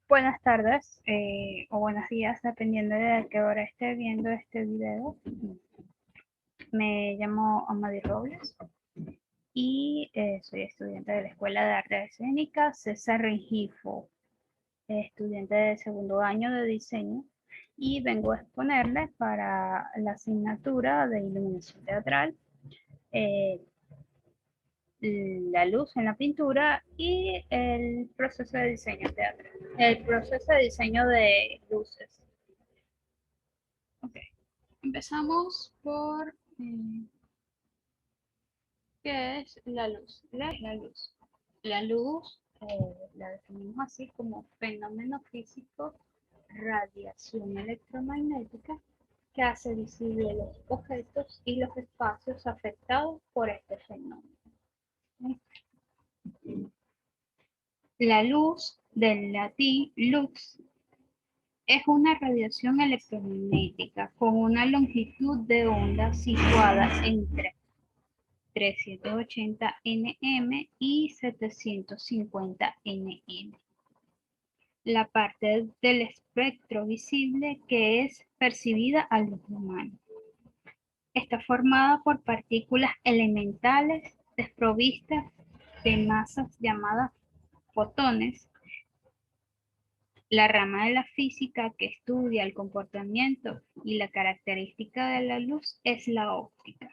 Buenas tardes o buenos días, dependiendo de a qué hora esté viendo este video. Me llamo Amadi Robles y soy estudiante de la Escuela de Artes Escénicas César Rengifo, estudiante de segundo año de diseño, y vengo a exponerles para la asignatura de iluminación teatral eh, la luz en la pintura y el proceso de diseño teatral, el proceso de diseño de luces. Ok, empezamos por ¿qué es la luz? La luz. La luz la definimos así como fenómeno físico, radiación electromagnética que hace visible los objetos y los espacios afectados por este fenómeno. La luz, del latín lux, es una radiación electromagnética con una longitud de onda situada entre 380 nm y 750 nm. La parte del espectro visible que es percibida a luz humana. Está formada por partículas elementales desprovistas de masas llamadas fotones. La rama de la física que estudia el comportamiento y la característica de la luz es la óptica.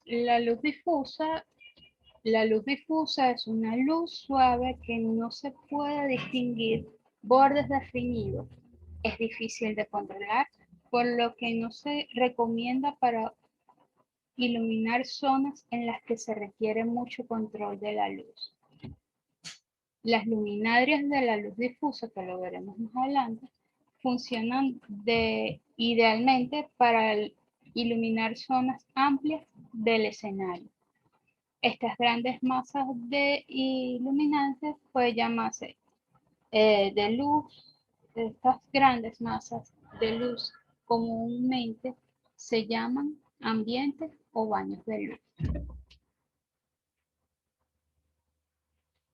La luz difusa es una luz suave que no se puede distinguir bordes definidos. Es difícil de controlar, por lo que no se recomienda para iluminar zonas en las que se requiere mucho control de la luz. Las luminarias de la luz difusa, que lo veremos más adelante, funcionan idealmente para iluminar zonas amplias del escenario. Estas grandes masas de iluminantes pueden llamarse de luz. Estas grandes masas de luz comúnmente se llaman ambientes o baños de luz.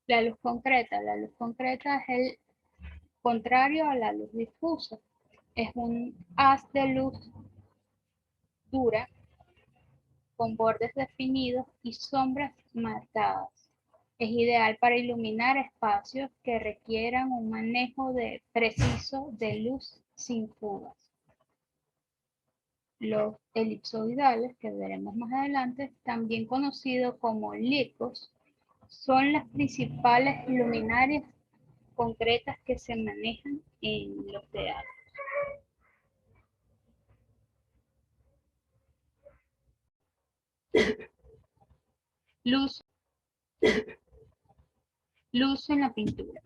La luz concreta es el contrario a la luz difusa. Es un haz de luz dura con bordes definidos y sombras marcadas. Es ideal para iluminar espacios que requieran un manejo preciso de luz sin fugas. Los elipsoidales, que veremos más adelante, también conocidos como licos, son las principales luminarias concretas que se manejan en los teatros. Luz, luz en la pintura.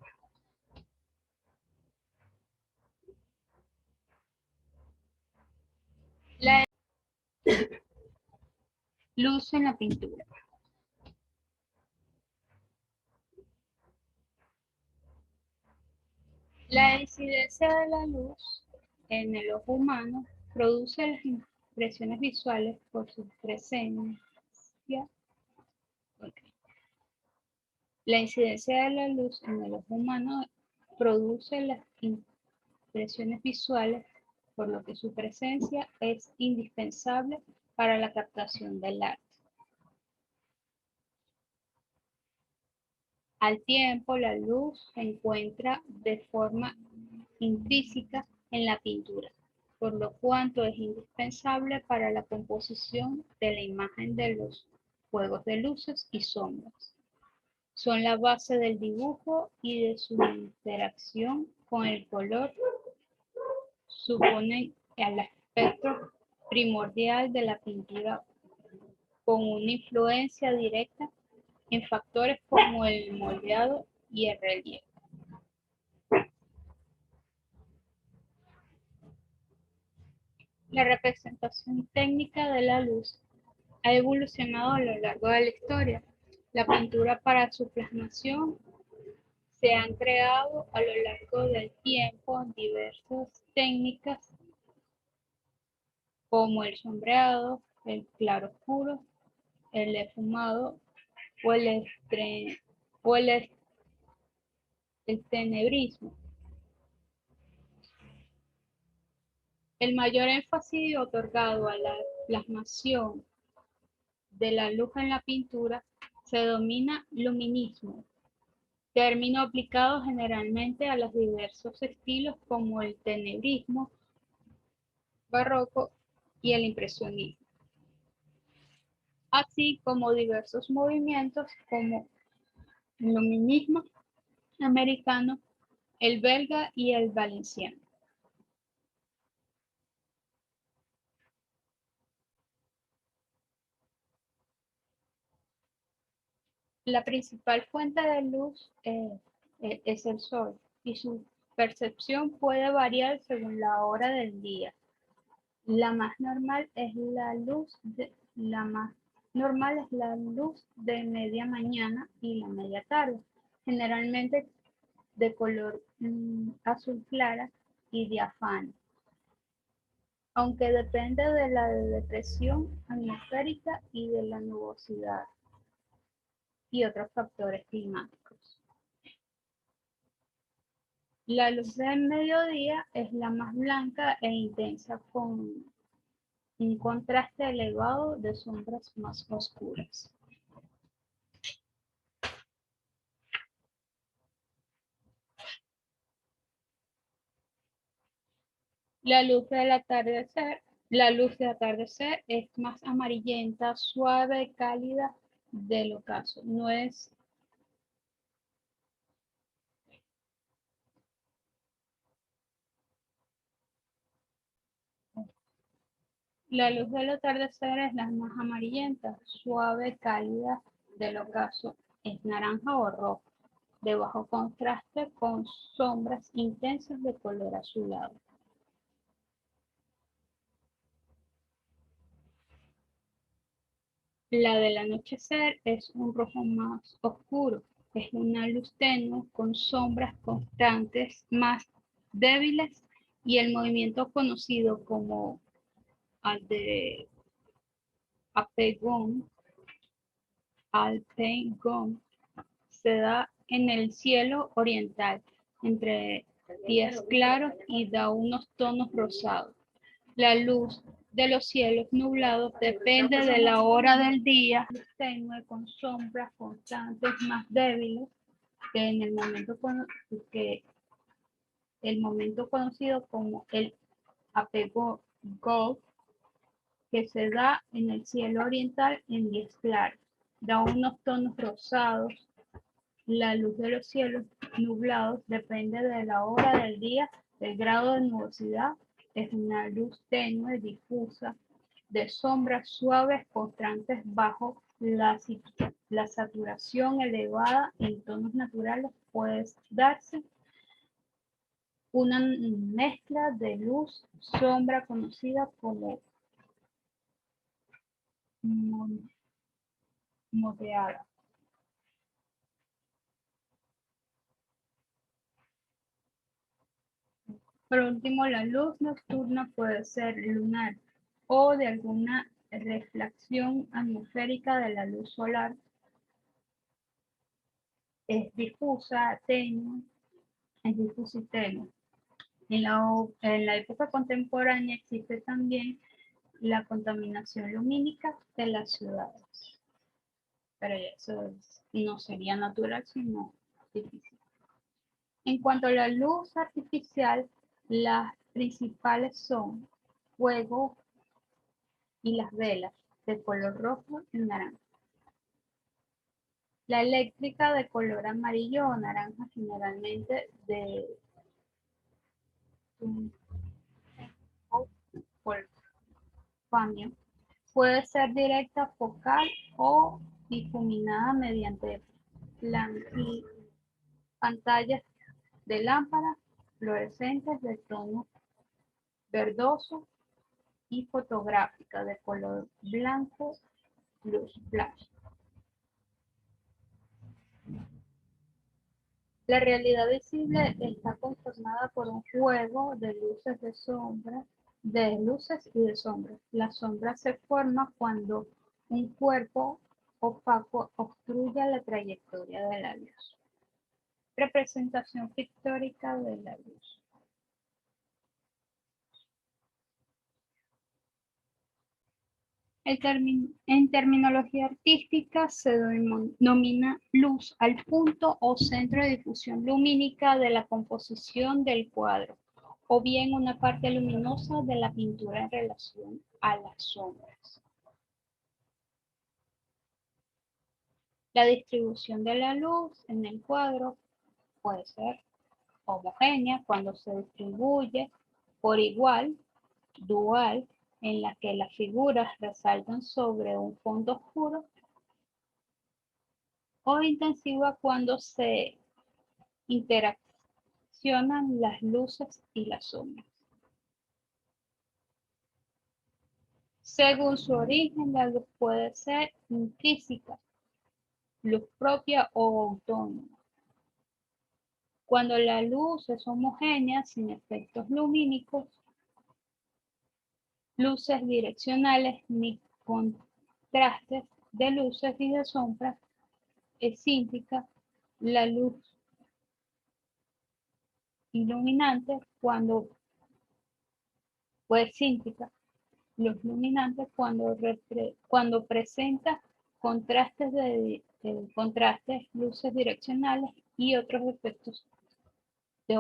La luz en la pintura. La incidencia de la luz en el ojo humano produce las impresiones visuales por su presencia. La incidencia de la luz en el ojo humano produce las impresiones visuales, por lo que su presencia es indispensable para la captación del arte. Al tiempo, la luz se encuentra de forma intrínseca en la pintura, por lo cuanto es indispensable para la composición de la imagen de los juegos de luces y sombras. Son la base del dibujo y de su interacción con el color suponen el aspecto primordial de la pintura, con una influencia directa en factores como el moldeado y el relieve. La representación técnica de la luz ha evolucionado a lo largo de la historia. La pintura para su plasmación se han creado a lo largo del tiempo diversas técnicas como el sombreado, el claroscuro, el esfumado o o el tenebrismo. El mayor énfasis otorgado a la plasmación de la luz en la pintura se denomina luminismo, término aplicado generalmente a los diversos estilos como el tenebrismo, barroco y el impresionismo, así como diversos movimientos como el luminismo americano, el belga y el valenciano. La principal fuente de luz es el sol y su percepción puede variar según la hora del día. La más normal es la luz de media mañana y la media tarde, generalmente de color azul clara y diáfano, aunque depende de la depresión atmosférica y de la nubosidad y otros factores climáticos. La luz del mediodía es la más blanca e intensa, con un contraste elevado de sombras más oscuras. La luz de atardecer es más amarillenta, suave, cálida del ocaso. No es La luz del atardecer es la más amarillenta, suave, cálida del ocaso. Es naranja o rojo, de bajo contraste con sombras intensas de color azulado. La del anochecer es un rojo más oscuro, es una luz tenue con sombras constantes más débiles y el movimiento conocido como al de Alpegón se da en el cielo oriental entre días claros y da unos tonos rosados. La luz de los cielos nublados depende de la hora del día, tenue con sombras constantes más débiles que en que el momento conocido como el apego gold, que se da en el cielo oriental en días claros. Da unos tonos rosados. La luz de los cielos nublados depende de la hora del día, del grado de nubosidad. Es una luz tenue, difusa, de sombras suaves constantes bajo la saturación elevada en tonos naturales. Puede darse una mezcla de luz-sombra conocida como moteada. Por último, la luz nocturna puede ser lunar o de alguna reflexión atmosférica de la luz solar. Es difusa, tenue, es difusa y tenue. En la época contemporánea existe también la contaminación lumínica de las ciudades, pero eso no sería natural, sino artificial. En cuanto a la luz artificial, las principales son fuego y las velas de color rojo y naranja. La eléctrica de color amarillo o naranja, generalmente de wolframio, puede ser directa, focal o difuminada mediante pantallas de lámparas fluorescentes de tono verdoso y fotográfica de color blanco luz flash. La realidad visible está conformada por un juego de luces y de sombras. La sombra se forma cuando un cuerpo opaco obstruya la trayectoria de la luz. Representación pictórica de la luz. En terminología artística se denomina luz al punto o centro de difusión lumínica de la composición del cuadro, o bien una parte luminosa de la pintura en relación a las sombras. La distribución de la luz en el cuadro puede ser homogénea cuando se distribuye por igual, dual, en la que las figuras resaltan sobre un fondo oscuro, o intensiva cuando se interaccionan las luces y las sombras. Según su origen, la luz puede ser intrínseca, luz propia o autónoma. Cuando la luz es homogénea, sin efectos lumínicos, luces direccionales ni contrastes de luces y de sombras, es cíntrica, la luz iluminante cuando cíntrica, luz luminante cuando presenta contrastes contrastes, luces direccionales y otros efectos de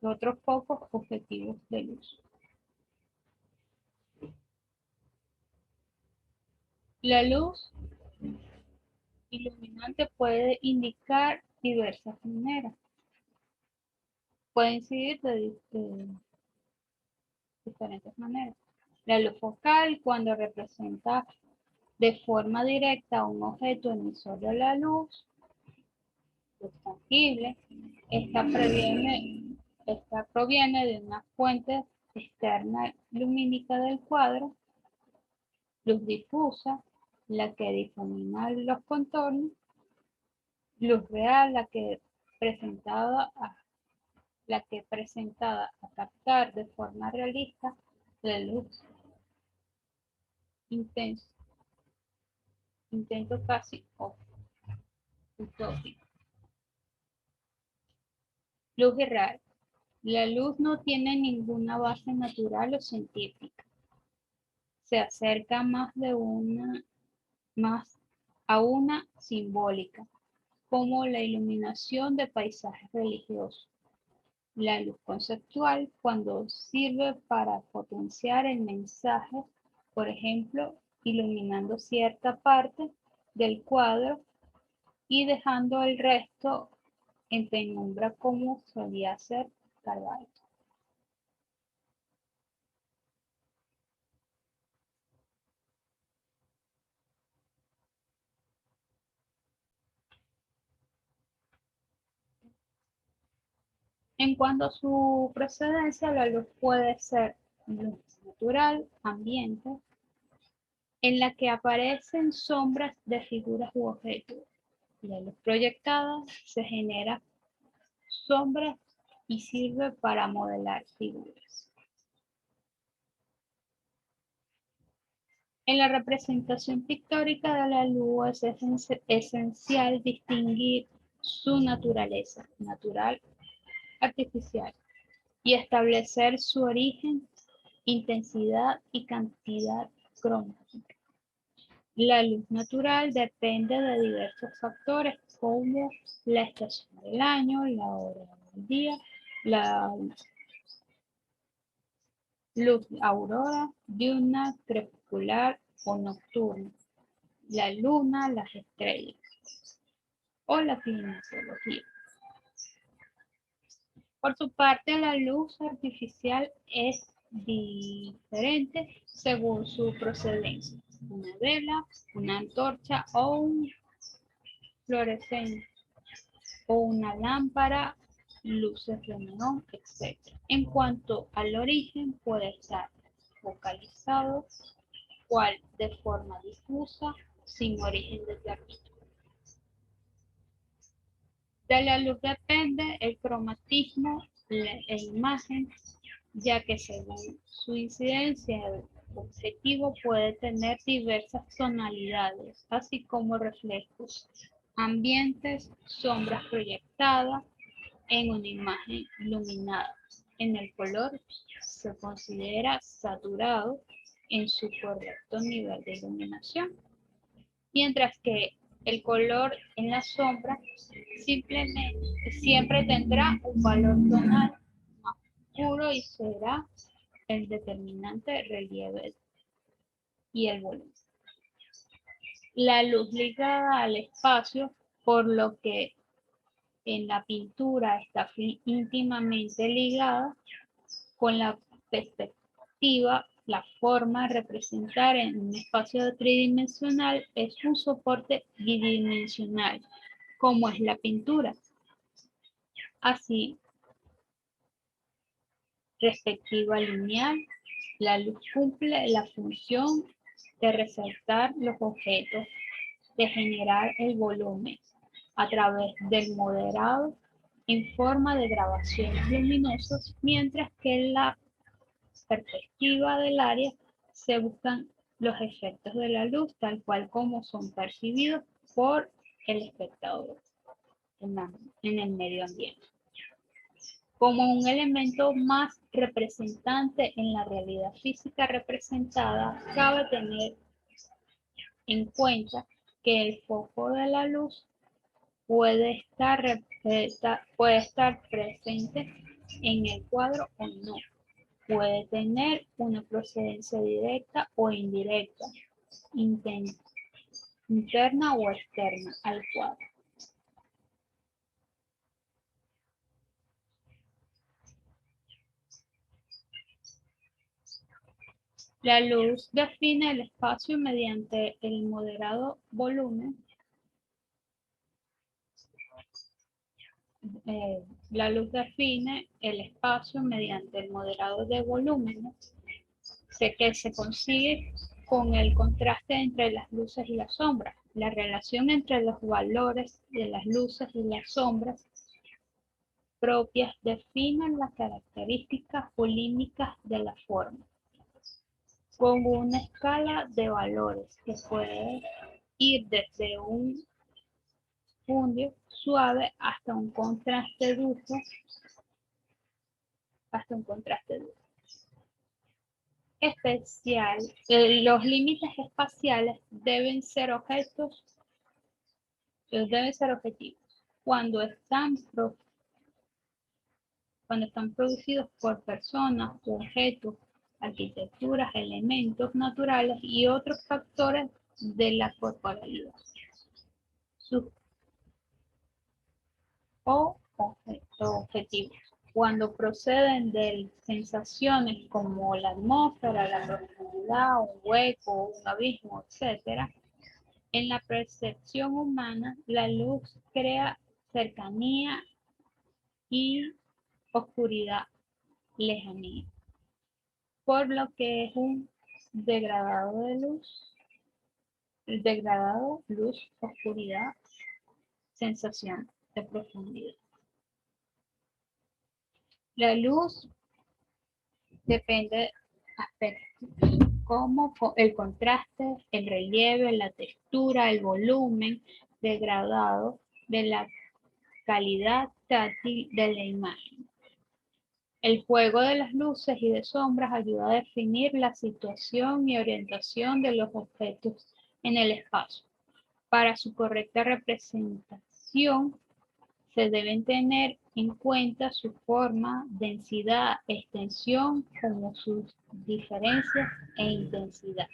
otros focos objetivos de luz. La luz iluminante puede indicar diversas maneras. Puede incidir de diferentes maneras. La luz focal, cuando representa de forma directa un objeto emisor de la luz tangible, esta proviene de una fuente externa lumínica del cuadro. Luz difusa, la que difumina los contornos. Luz real, la que presentada a captar de forma realista la luz intenso, intento casi utópico. Luz irreal. La luz no tiene ninguna base natural o científica. Se acerca más a una simbólica, como la iluminación de paisajes religiosos. La luz conceptual, cuando sirve para potenciar el mensaje, por ejemplo, iluminando cierta parte del cuadro y dejando el resto en penumbra, como solía hacer Carvalho. En cuanto a su procedencia, la luz puede ser luz natural, ambiente, en la que aparecen sombras de figuras u objetos. La luz proyectada se genera sombras y sirve para modelar figuras. En la representación pictórica de la luz es esencial distinguir su naturaleza, natural, artificial, y establecer su origen, intensidad y cantidad cromática. La luz natural depende de diversos factores como la estación del año, la hora del día, la luz aurora, diurna, crepuscular o nocturna, la luna, las estrellas o la climatología. Por su parte, la luz artificial es diferente según su procedencia. Una vela, una antorcha o un fluorescente o una lámpara, luces de neón, etc. En cuanto al origen, puede estar focalizado, cual de forma difusa, sin origen determinado. De la luz depende el cromatismo e imagen, ya que según su incidencia objetivo puede tener diversas tonalidades, así como reflejos, ambientes, sombras proyectadas en una imagen iluminada. En el color se considera saturado en su correcto nivel de iluminación, mientras que el color en la sombra simplemente siempre tendrá un valor tonal más oscuro y será el determinante relieve y el volumen. La luz ligada al espacio, por lo que en la pintura está íntimamente ligada con la perspectiva, la forma de representar en un espacio tridimensional es un soporte bidimensional, como es la pintura. Así, perspectiva lineal, la luz cumple la función de resaltar los objetos, de generar el volumen a través del moderado en forma de grabaciones luminosas, mientras que en la perspectiva del área se buscan los efectos de la luz tal cual como son percibidos por el espectador en el medio ambiente. Como un elemento más representante en la realidad física representada, cabe tener en cuenta que el foco de la luz puede estar presente en el cuadro o no. Puede tener una procedencia directa o indirecta, interna o externa al cuadro. La luz define el espacio mediante el moderado volumen. La luz define el espacio mediante el moderado de volúmenes, que se consigue con el contraste entre las luces y las sombras. La relación entre los valores de las luces y las sombras propias definen las características volúmicas de la forma, con una escala de valores que puede ir desde un fundio suave hasta un contraste duro, especial. Los límites espaciales deben ser objetivos cuando están producidos por personas, objetos, arquitecturas, elementos naturales y otros factores de la corporalidad. Objetivos. Cuando proceden de sensaciones como la atmósfera, la profundidad, un hueco, un abismo, etc. En la percepción humana, la luz crea cercanía y oscuridad, lejanía, por lo que es un degradado de luz, el degradado, luz, oscuridad, sensación de profundidad. La luz depende de aspectos como el contraste, el relieve, la textura, el volumen, degradado de la calidad táctil de la imagen. El juego de las luces y de sombras ayuda a definir la situación y orientación de los objetos en el espacio. Para su correcta representación, se deben tener en cuenta su forma, densidad, extensión, como sus diferencias e intensidad.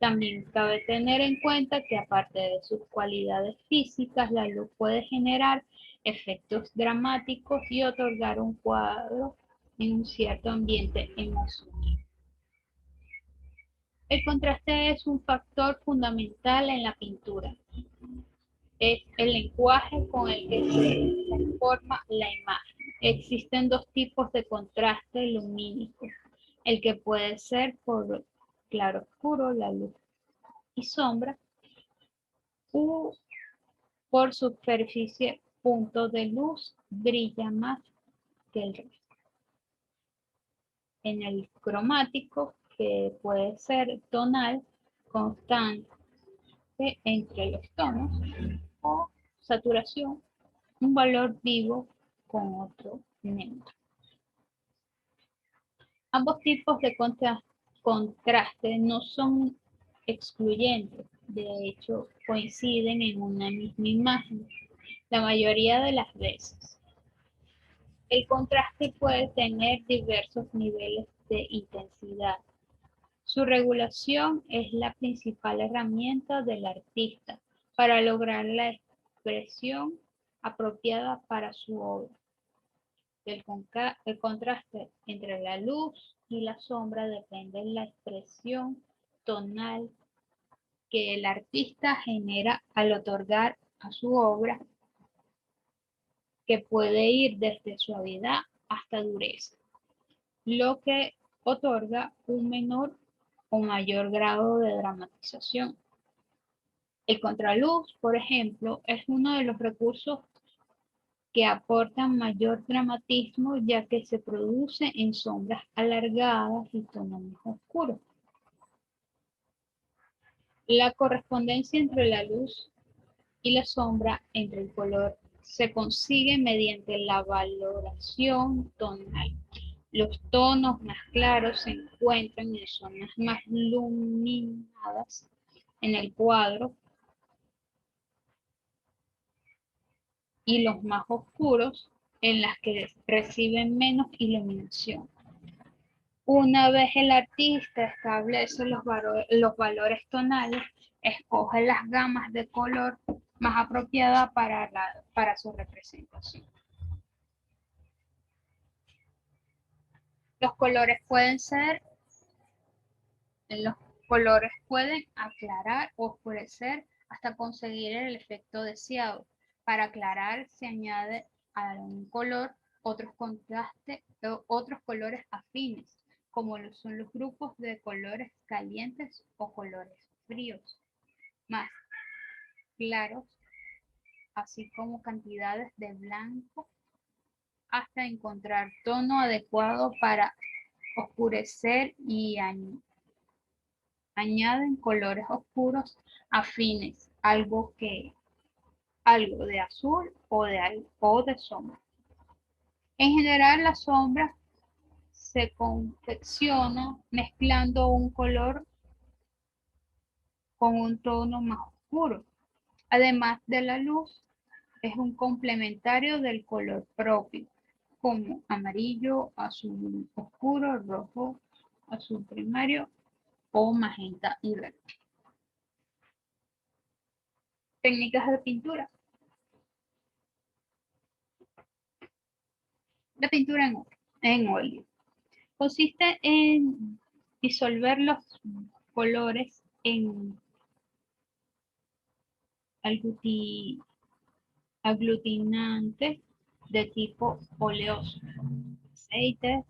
También cabe tener en cuenta que aparte de sus cualidades físicas, la luz puede generar efectos dramáticos y otorgar un cuadro en un cierto ambiente emocional. El contraste es un factor fundamental en la pintura. Es el lenguaje con el que se conforma la imagen. Existen dos tipos de contraste lumínico, el que puede ser por claroscuro, la luz y sombra, u por superficie, punto de luz brilla más que el resto. En el cromático, que puede ser tonal, constante entre los tonos, o saturación, un valor vivo con otro neutro. Ambos tipos de contraste no son excluyentes, de hecho coinciden en una misma imagen la mayoría de las veces. El contraste puede tener diversos niveles de intensidad. Su regulación es la principal herramienta del artista para lograr la expresión apropiada para su obra. El contraste entre la luz y la sombra depende de la expresión tonal que el artista genera al otorgar a su obra, que puede ir desde suavidad hasta dureza, lo que otorga un menor o mayor grado de dramatización. El contraluz, por ejemplo, es uno de los recursos que aportan mayor dramatismo, ya que se produce en sombras alargadas y tonos más oscuros. La correspondencia entre la luz y la sombra entre el color se consigue mediante la valoración tonal. Los tonos más claros se encuentran en zonas más iluminadas en el cuadro y los más oscuros en las que reciben menos iluminación. Una vez el artista establece los valores tonales, escoge las gamas de color más apropiadas para su representación. Los colores pueden aclarar o oscurecer hasta conseguir el efecto deseado. Para aclarar se añade a un color otros colores afines, como son los grupos de colores calientes o colores fríos, más claros, así como cantidades de blanco, hasta encontrar tono adecuado para oscurecer, y añaden colores oscuros afines, algo de azul o de sombra. En general, la sombra se confecciona mezclando un color con un tono más oscuro. Además de la luz, es un complementario del color propio, como amarillo, azul oscuro, rojo, azul primario o magenta y verde. Técnicas de pintura. La pintura en óleo consiste en disolver los colores en aglutinantes de tipo oleoso, aceite,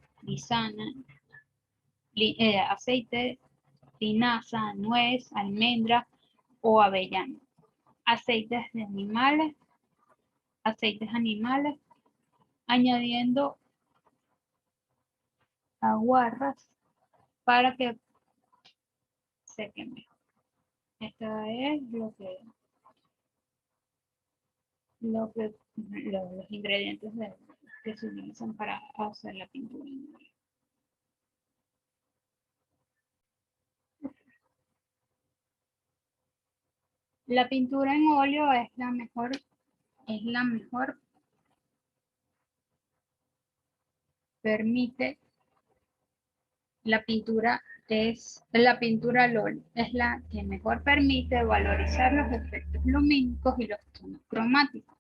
aceite, linaza, nuez, almendra o avellana, aceites animales, añadiendo aguarrás para que sequen mejor. Esto es los ingredientes que se utilizan para hacer la pintura. La pintura en óleo es la mejor. Permite la pintura al óleo es la que mejor permite valorizar los efectos lumínicos y los tonos cromáticos.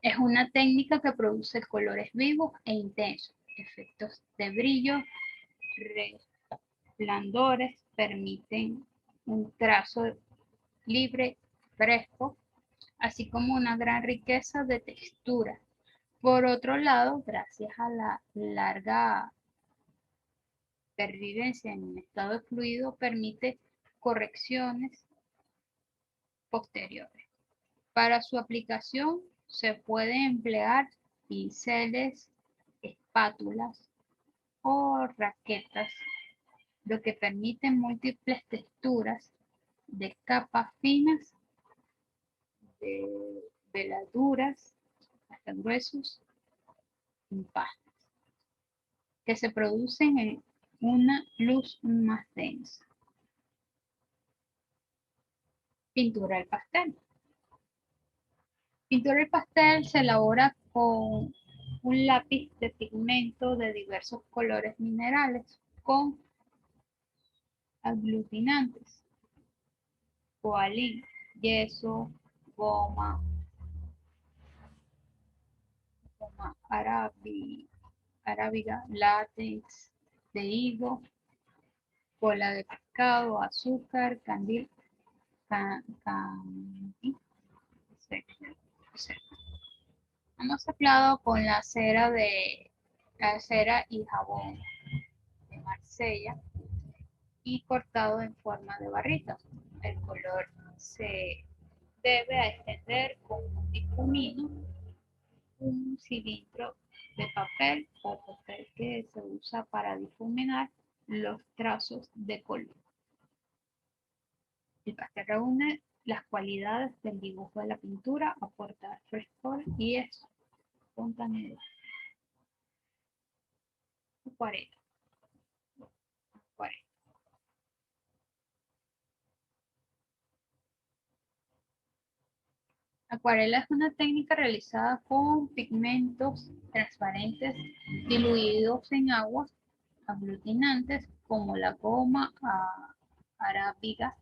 Es una técnica que produce colores vivos e intensos, efectos de brillo, resplandores, permiten un trazo libre, fresco, así como una gran riqueza de textura. Por otro lado, gracias a la larga pervivencia en un estado fluido, permite correcciones posteriores. Para su aplicación se puede emplear pinceles, espátulas o raquetas lo que permite múltiples texturas de capas finas, de veladuras, hasta gruesos impastes, que se producen en una luz más densa. Pintura al pastel. Pintura al pastel se elabora con un lápiz de pigmento de diversos colores minerales con aglutinantes, coalín, yeso, goma, arábiga, látex de higo, cola de pescado, azúcar, candil, mezclado con la cera y jabón de Marsella y cortado en forma de barritas. El color se debe extender con un difumino, un cilindro de papel o papel que se usa para difuminar los trazos de color. El pastel reúne las cualidades del dibujo de la pintura, aporta frescor y espontaneidad. Acuarela. Acuarela. Acuarela es una técnica realizada con pigmentos transparentes diluidos en agua aglutinantes como la goma arábiga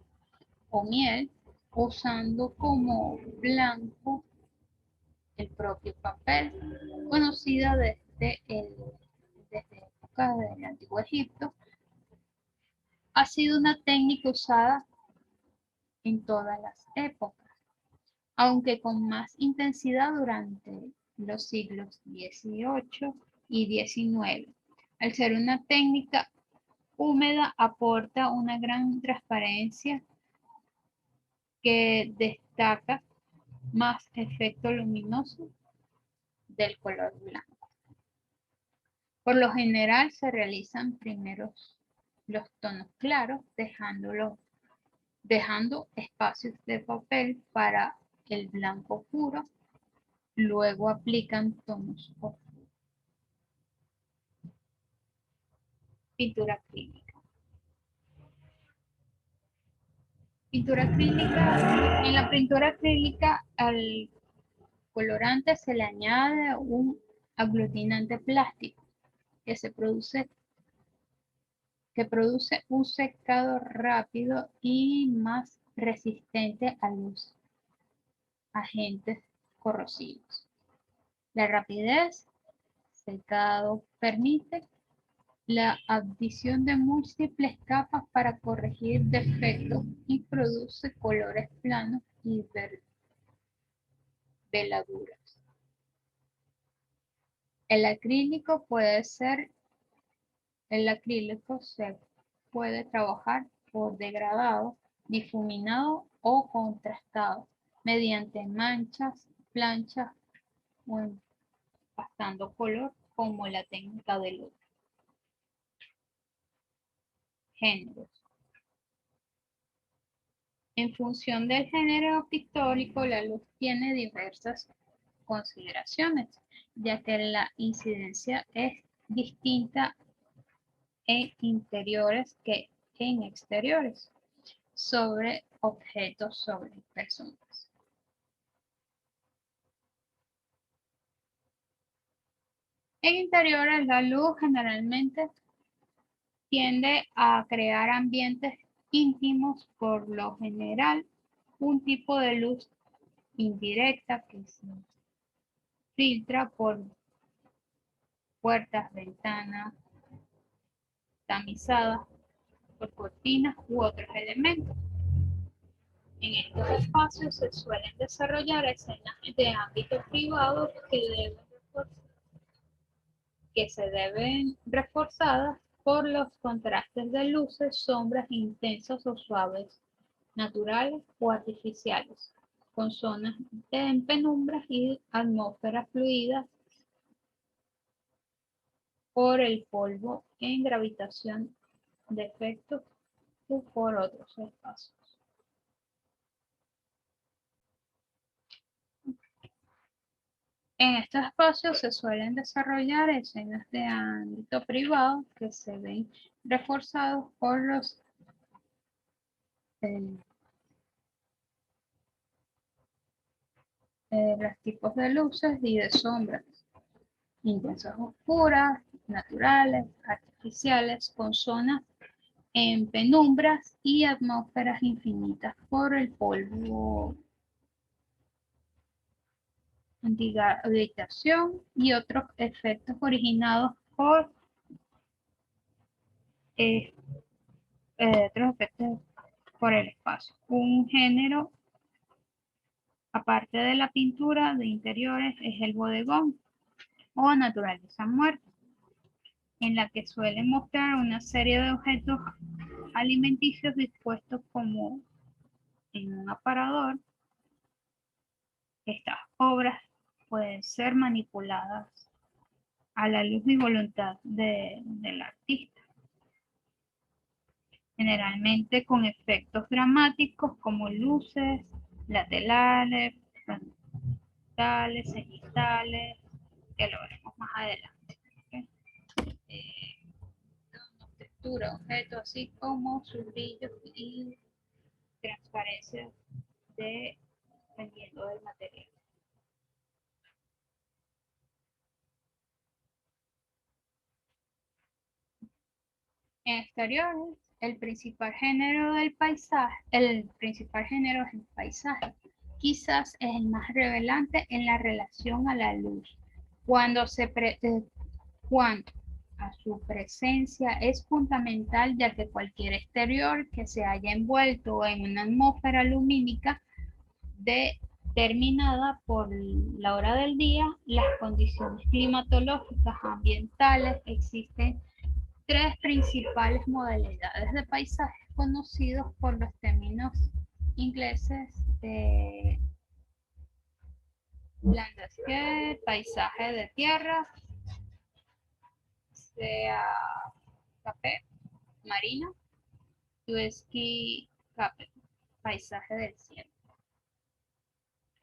o miel, usando como blanco el propio papel, conocida desde época del Antiguo Egipto. Ha sido una técnica usada en todas las épocas, aunque con más intensidad durante los siglos XVIII y XIX. Al ser una técnica húmeda, aporta una gran transparencia que destaca más efecto luminoso del color blanco. Por lo general se realizan primero los tonos claros, dejando espacios de papel para el blanco puro, luego aplican tonos oscuros. Pintura acrílica. Pintura acrílica. En la pintura acrílica al colorante se le añade un aglutinante plástico que produce un secado rápido y más resistente a los agentes corrosivos. La rapidez secado permite la adición de múltiples capas para corregir defectos y produce colores planos y veladuras. El acrílico se puede trabajar por degradado, difuminado o contrastado mediante manchas, planchas o empastando color como la técnica del óleo. Géneros. En función del género pictórico, la luz tiene diversas consideraciones, ya que la incidencia es distinta en interiores que en exteriores, sobre objetos, sobre personas. En interiores, la luz generalmente tiende a crear ambientes íntimos, por lo general, un tipo de luz indirecta que se filtra por puertas, ventanas, tamizadas por cortinas u otros elementos. En estos espacios se suelen desarrollar escenas de ámbito privado que se deben reforzadas por los contrastes de luces, sombras intensas o suaves, naturales o artificiales, con zonas en penumbras y atmósferas fluidas por el polvo en gravitación defectos u por otros espacios. En estos espacios se suelen desarrollar escenas de ámbito privado que se ven reforzados por los tipos de luces y de sombras, intensas oscuras, naturales, artificiales, con zonas en penumbras y atmósferas infinitas por el polvo, antihabitación y otros efectos originados por eh, otros efectos por el espacio. Un género aparte de la pintura de interiores es el bodegón o naturaleza muerta, en la que suelen mostrar una serie de objetos alimenticios dispuestos como en un aparador. Estas obras pueden ser manipuladas a la luz y voluntad del artista, generalmente con efectos dramáticos como luces laterales, frontales, cenitales, que lo veremos más adelante. ¿Okay? Textura, objetos, así como sus brillos y transparencia dependiendo del material. En exteriores, el principal género del paisaje, el principal género es el paisaje. Quizás es el más revelante en la relación a la luz. Cuando a su presencia es fundamental, ya que cualquier exterior que se haya envuelto en una atmósfera lumínica determinada por la hora del día, las condiciones climatológicas ambientales, existen tres principales modalidades de paisajes conocidos por los términos ingleses de landscape, paisaje de tierra, sea café, marino, landscape, paisaje del cielo.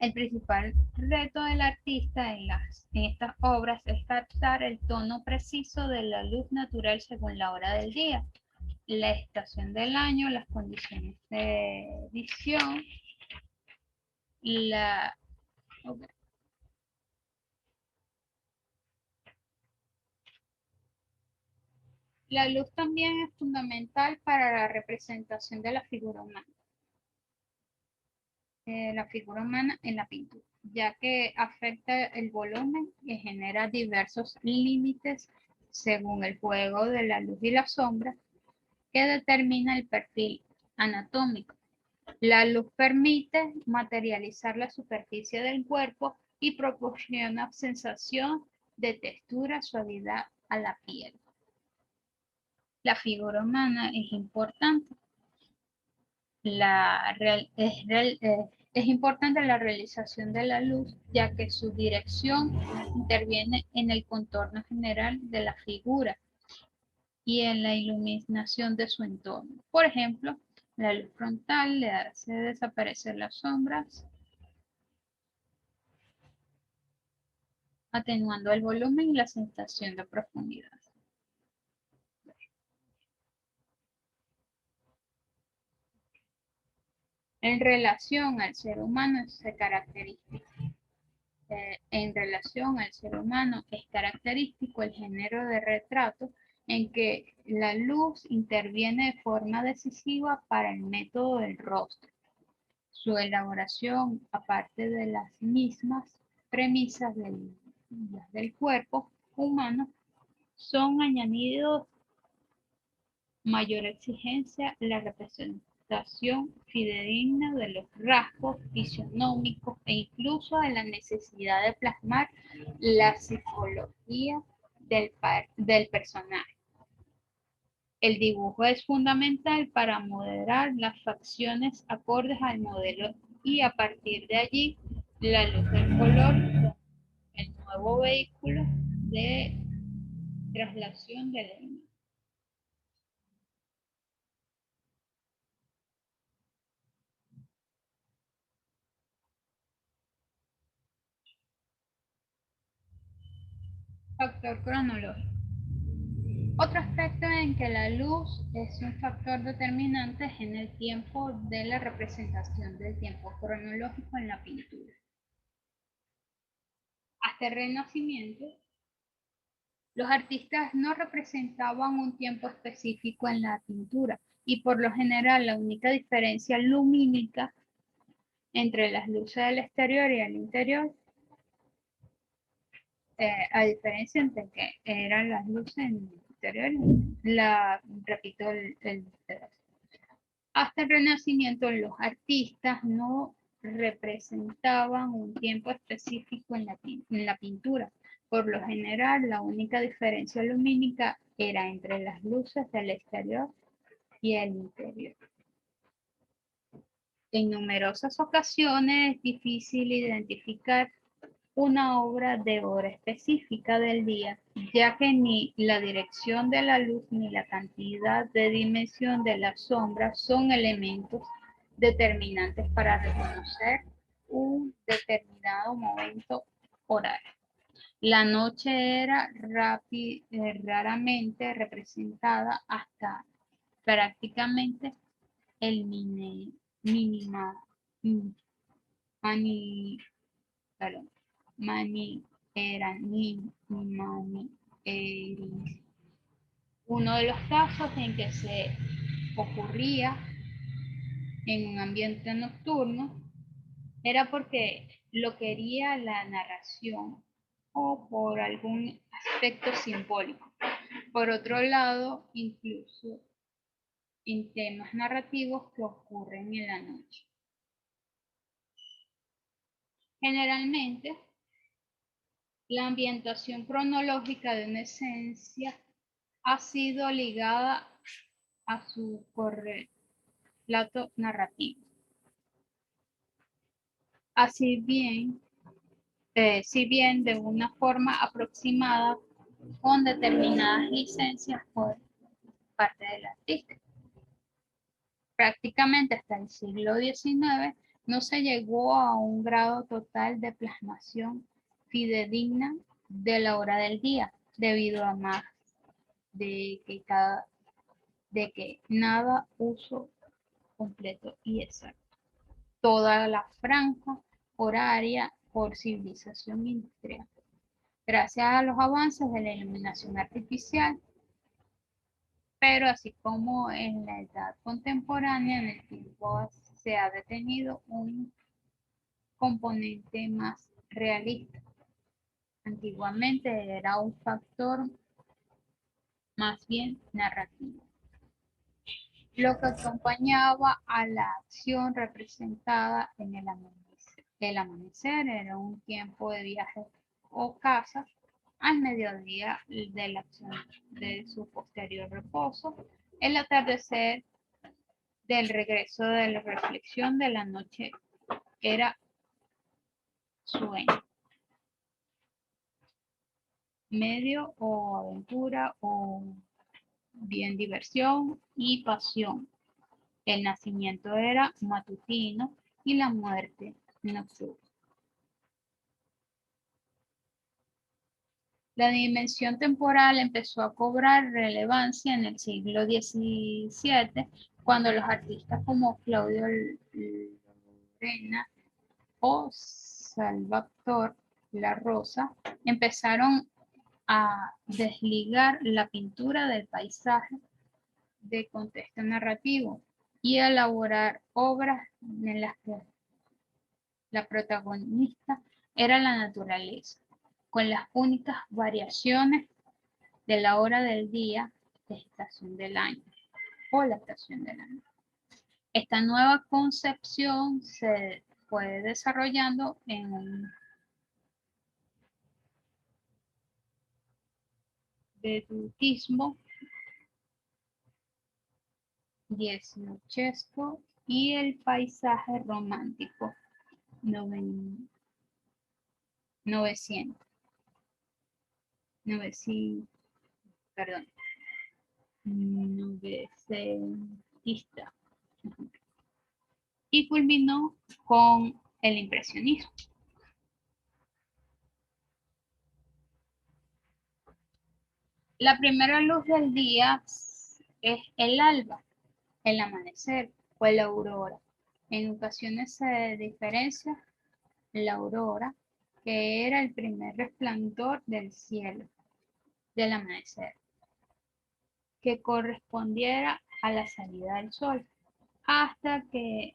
El principal reto del artista en estas obras es captar el tono preciso de la luz natural según la hora del día, la estación del año, las condiciones de edición, la, okay. La luz también es fundamental para la representación de la figura humana en la pintura, ya que afecta el volumen y genera diversos límites según el juego de la luz y la sombra que determina el perfil anatómico. La luz permite materializar la superficie del cuerpo y proporciona sensación de textura, suavidad a la piel. La figura humana es importante. Es importante la realización de la luz, ya que su dirección interviene en el contorno general de la figura y en la iluminación de su entorno. Por ejemplo, la luz frontal le hace desaparecer las sombras, atenuando el volumen y la sensación de profundidad. En relación al ser humano se caracteriza. En relación al ser humano es característico el género de retrato en que la luz interviene de forma decisiva para el método del rostro. Su elaboración, aparte de las mismas premisas del cuerpo humano, son añadidos mayor exigencia la representación fidedigna de los rasgos fisionómicos e incluso de la necesidad de plasmar la psicología del personaje. El dibujo es fundamental para modelar las facciones acordes al modelo y a partir de allí la luz del color, el nuevo vehículo de traslación de la imagen. Factor cronológico. Otro aspecto en que la luz es un factor determinante es en el tiempo de la representación del tiempo cronológico en la pintura. Hasta el Renacimiento, los artistas no representaban un tiempo específico en la pintura y por lo general la única diferencia lumínica entre las luces del exterior y el interior, a diferencia entre que eran las luces en el interior, repito el hasta el Renacimiento los artistas no representaban un tiempo específico en la pintura. Por lo general, la única diferencia lumínica era entre las luces del exterior y el interior. En numerosas ocasiones es difícil identificar una obra de hora específica del día, ya que ni la dirección de la luz ni la cantidad de dimensión de las sombras son elementos determinantes para reconocer un determinado momento horario. La noche era raramente representada hasta prácticamente el mínima, mani, perdón, manierismo. Uno de los casos en que se ocurría en un ambiente nocturno era porque lo quería la narración o por algún aspecto simbólico. Por otro lado, incluso en temas narrativos que ocurren en la noche. Generalmente, la ambientación cronológica de una esencia ha sido ligada a su correlato narrativo. Así bien, si bien de una forma aproximada con determinadas licencias por parte del artista. Prácticamente hasta el siglo XIX no se llegó a un grado total de plasmación fidedigna de la hora del día, debido a más de que nada uso completo y exacto. Toda la franja horaria por civilización industrial. Gracias a los avances de la iluminación artificial, pero así como en la edad contemporánea, en el tiempo se ha detenido un componente más realista. Antiguamente era un factor más bien narrativo, lo que acompañaba a la acción representada en el amanecer. El amanecer era un tiempo de viaje o caza al mediodía de la acción de su posterior reposo, el atardecer del regreso de la reflexión de la noche era sueño, medio o aventura o bien diversión y pasión. El nacimiento era matutino y la muerte nocturna. La dimensión temporal empezó a cobrar relevancia en el siglo XVII, cuando los artistas como Claudio Lorena o Salvatore La Rosa empezaron a desligar la pintura del paisaje de contexto narrativo y a elaborar obras en las que la protagonista era la naturaleza, con las únicas variaciones de la hora del día, de estación del año o la estación del año. Esta nueva concepción se fue desarrollando en un vedutismo dieciochesco y el paisaje romántico 900, perdón, novecentista, y culminó con el impresionismo. La primera luz del día es el alba, el amanecer o la aurora. En ocasiones se diferencia la aurora, que era el primer resplandor del cielo, del amanecer, que correspondiera a la salida del sol, hasta que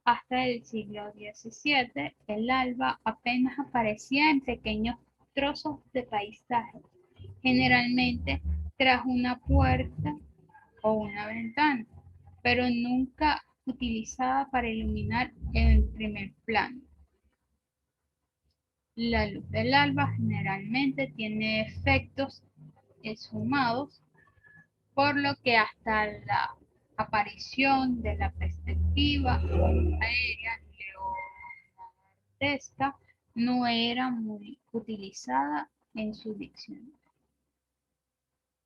hasta el siglo XVII el alba apenas aparecía en pequeños trozos de paisaje, generalmente tras una puerta o una ventana, pero nunca utilizada para iluminar el primer plano. La luz del alba generalmente tiene efectos esfumados, por lo que hasta la aparición de la perspectiva aérea leonardesca no era muy utilizada en su diccionario.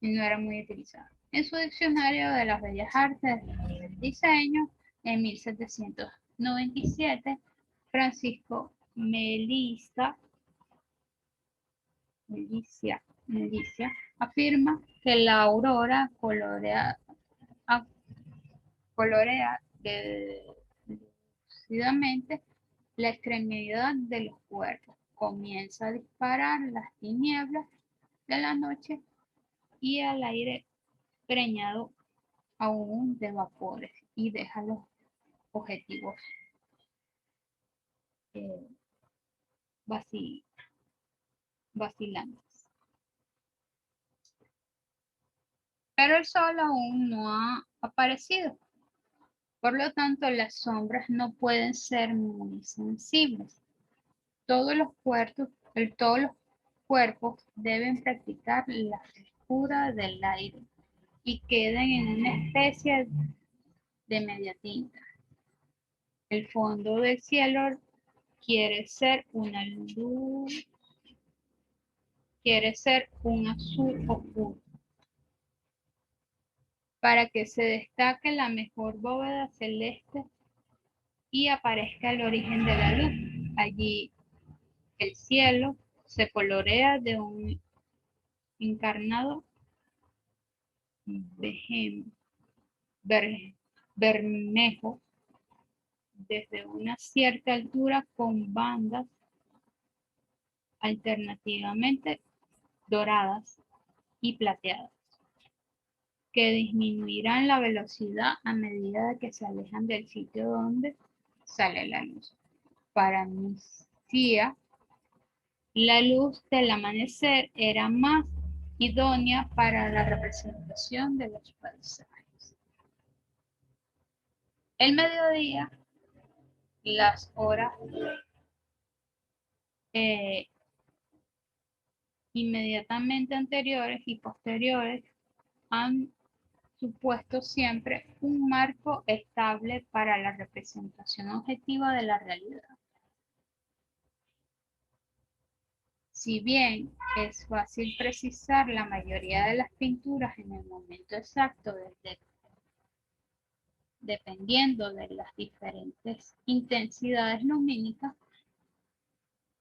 No era muy utilizada. En su diccionario de las bellas artes del diseño, en 1797, Francisco Melicia afirma que la aurora colorea lúcidamente la extremidad de los cuerpos, comienza a disparar las tinieblas de la noche y al aire preñado aún de vapores y deja los objetivos eh, vacilantes. Pero el sol aún no ha aparecido. Por lo tanto, las sombras no pueden ser muy sensibles. Todos los cuerpos deben practicar la frescura del aire y queden en una especie de media tinta. El fondo del cielo quiere ser una luz, quiere ser un azul oscuro, para que se destaque la mejor bóveda celeste y aparezca el origen de la luz. Allí el cielo se colorea de un encarnado bermejo desde una cierta altura con bandas alternativamente doradas y plateadas, que disminuirán la velocidad a medida que se alejan del sitio donde sale la luz. Para Misia, la luz del amanecer era más idónea para la representación de los paisajes. El mediodía, las horas eh, inmediatamente anteriores y posteriores han supuesto siempre un marco estable para la representación objetiva de la realidad. Si bien es fácil precisar la mayoría de las pinturas en el momento exacto, dependiendo de las diferentes intensidades lumínicas,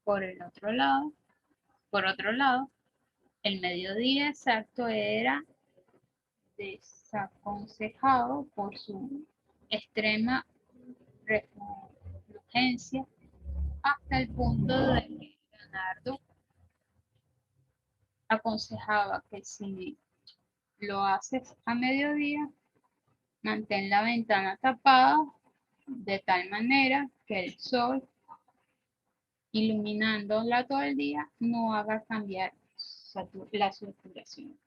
por otro lado, el mediodía exacto era desaconsejado por su extrema refulgencia hasta el punto de que Leonardo aconsejaba que si lo haces a mediodía, mantén la ventana tapada de tal manera que el sol, iluminándola todo el día, no haga cambiar la saturación.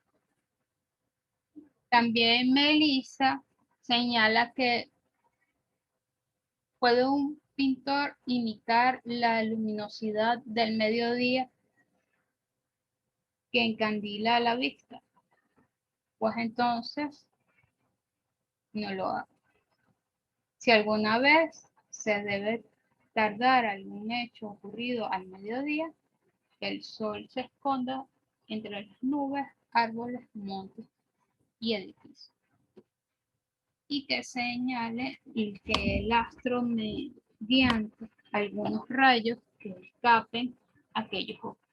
También Melissa señala que puede un pintor imitar la luminosidad del mediodía que encandila la vista, pues entonces no lo haga. Si alguna vez se debe tardar algún hecho ocurrido al mediodía, el sol se esconda entre las nubes, árboles, montes y edificios. Y que señale y que el astro mediante algunos rayos que escapen aquellos obstáculos.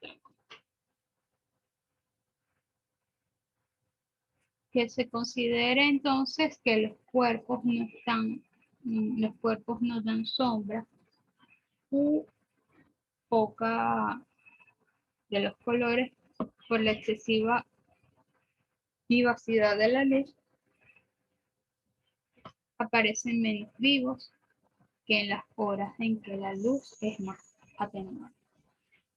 que se considere entonces que los cuerpos no dan sombra u poca de los colores por la excesiva vivacidad de la luz, aparecen menos vivos que en las horas en que la luz es más atenuada.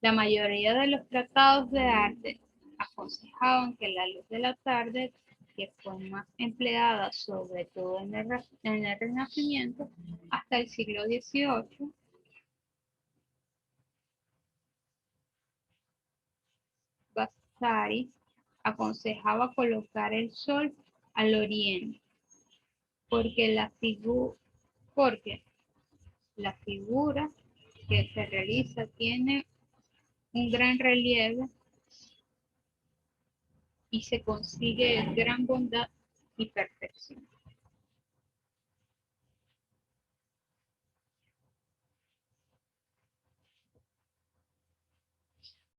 La mayoría de los tratados de arte aconsejaban que la luz de la tarde, que fue más empleada sobre todo en el Renacimiento hasta el siglo XVIII, Vasari aconsejaba colocar el sol al oriente, porque la figura que se realiza tiene un gran relieve y se consigue gran bondad y perfección.